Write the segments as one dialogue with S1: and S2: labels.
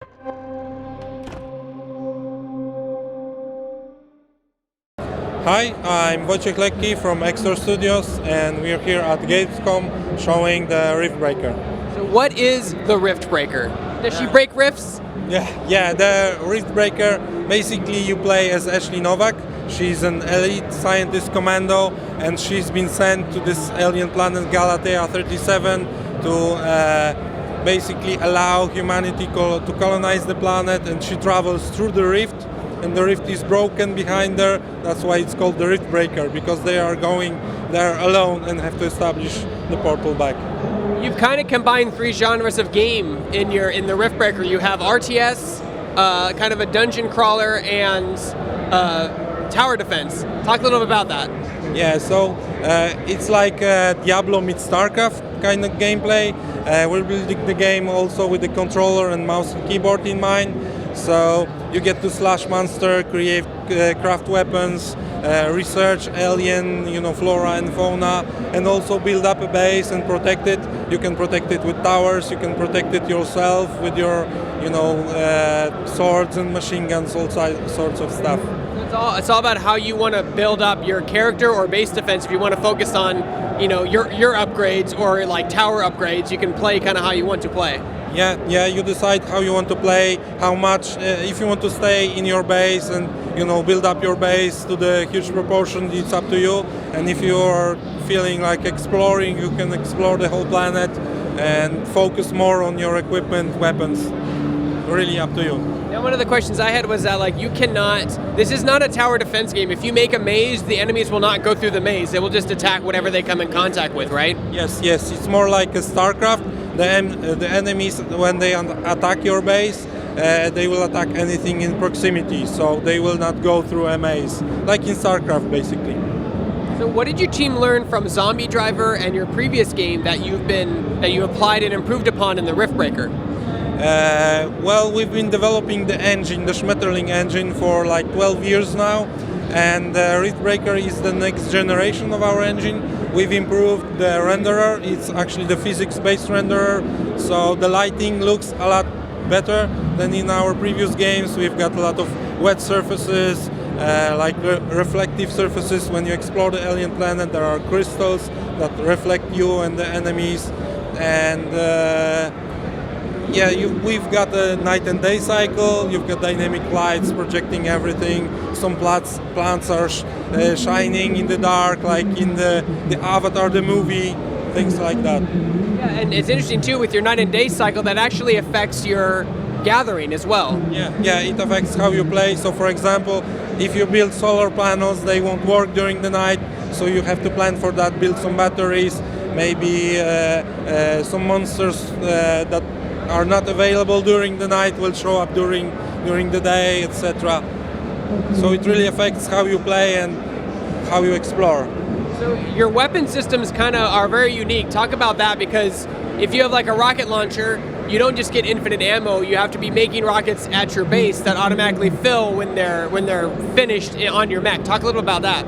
S1: Hi, I'm Wojciech Lekki from Exor Studios, and we're here at Gamescom showing the Riftbreaker.
S2: So what is the Riftbreaker? Does she break rifts?
S1: Yeah, the Riftbreaker, basically you play as Ashley Novak. She's an elite scientist commando, and she's been sent to this alien planet Galatea 37 to basically allow humanity to colonize the planet, and she travels through the rift, and the rift is broken behind her. That's why it's called the Riftbreaker, because they are going there alone and have to establish the portal back.
S2: You've kind of combined three genres of game in the Riftbreaker. You have RTS, kind of a dungeon crawler, and tower defense. Talk a little bit about that.
S1: Yeah, so it's like Diablo meets StarCraft kind of gameplay. We're building the game also with the controller and mouse and keyboard in mind. So you get to slash monster, create, craft weapons, research alien, flora and fauna, and also build up a base and protect it. You can protect it with towers. You can protect it yourself with your, swords and machine guns, all sorts of stuff.
S2: It's all about how you want to build up your character or base defense. If you want to focus on, your upgrades or like tower upgrades, you can play kind of how you want to play.
S1: Yeah, you decide how you want to play, how much, if you want to stay in your base and, build up your base to the huge proportion, it's up to you. And if you're feeling like exploring, you can explore the whole planet and focus more on your equipment, weapons. Really up to you.
S2: Now, one of the questions I had was that, this is not a tower defense game. If you make a maze, the enemies will not go through the maze. They will just attack whatever they come in contact with, right?
S1: Yes, it's more like a StarCraft. The enemies, when they attack your base, they will attack anything in proximity, so they will not go through a maze, like in StarCraft, basically.
S2: So, what did your team learn from Zombie Driver and your previous game that you applied and improved upon in the Riftbreaker?
S1: Well, we've been developing the engine, the Schmetterling engine, for like 12 years now, and Riftbreaker is the next generation of our engine. We've improved the renderer. It's actually the physics-based renderer, so the lighting looks a lot better than in our previous games. We've got a lot of wet surfaces, like reflective surfaces. When you explore the alien planet, there are crystals that reflect you and the enemies, and we've got a night and day cycle. You've got dynamic lights projecting everything. Some plants are shining in the dark, like in the Avatar, the movie, things like that.
S2: Yeah, and it's interesting too with your night and day cycle that actually affects your gathering as well.
S1: Yeah, it affects how you play. So, for example, if you build solar panels, they won't work during the night. So you have to plan for that. Build some batteries, maybe some monsters that are not available during the night will show up during the day, etc. So it really affects how you play and how you explore.
S2: So your weapon systems kind of are very unique. Talk about that, because if you have like a rocket launcher, you don't just get infinite ammo. You have to be making rockets at your base that automatically fill when they're finished on your mech. Talk a little about that.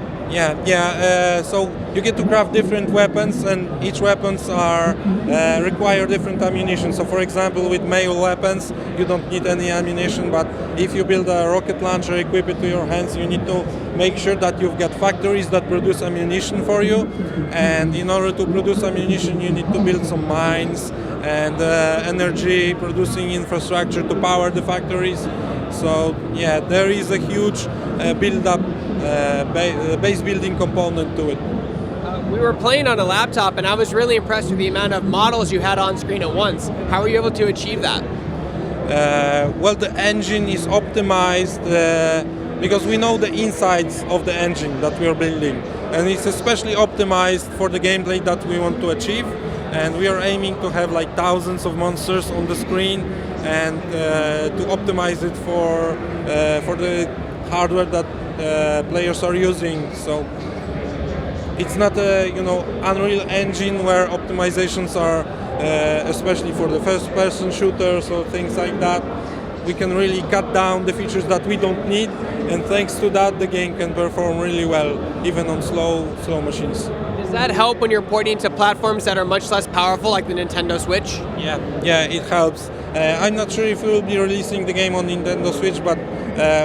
S1: So you get to craft different weapons, and each weapons require different ammunition. So, for example, with melee weapons, you don't need any ammunition. But if you build a rocket launcher, equip it to your hands, you need to make sure that you've got factories that produce ammunition for you. And in order to produce ammunition, you need to build some mines and energy producing infrastructure to power the factories. So there is a huge build-up base building component to it.
S2: We were playing on a laptop, and I was really impressed with the amount of models you had on screen at once. How were you able to achieve that?
S1: Well, the engine is optimized because we know the insides of the engine that we are building, and it's especially optimized for the gameplay that we want to achieve. And we are aiming to have like thousands of monsters on the screen, and to optimize it for the hardware that players are using. So it's not a Unreal Engine where optimizations are especially for the first-person shooters or things like that. We can really cut down the features that we don't need, and thanks to that, the game can perform really well, even on slow machines.
S2: Does that help when you're porting to platforms that are much less powerful, like the Nintendo Switch?
S1: Yeah, it helps. I'm not sure if we will be releasing the game on Nintendo Switch, but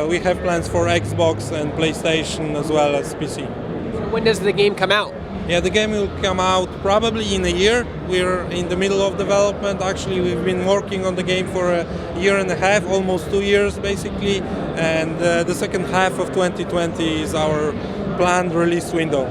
S1: we have plans for Xbox and PlayStation as well as PC.
S2: So when does the game come out?
S1: Yeah, the game will come out probably in a year. We're in the middle of development. Actually, we've been working on the game for a year and a half, almost 2 years basically, and the second half of 2020 is our planned release window.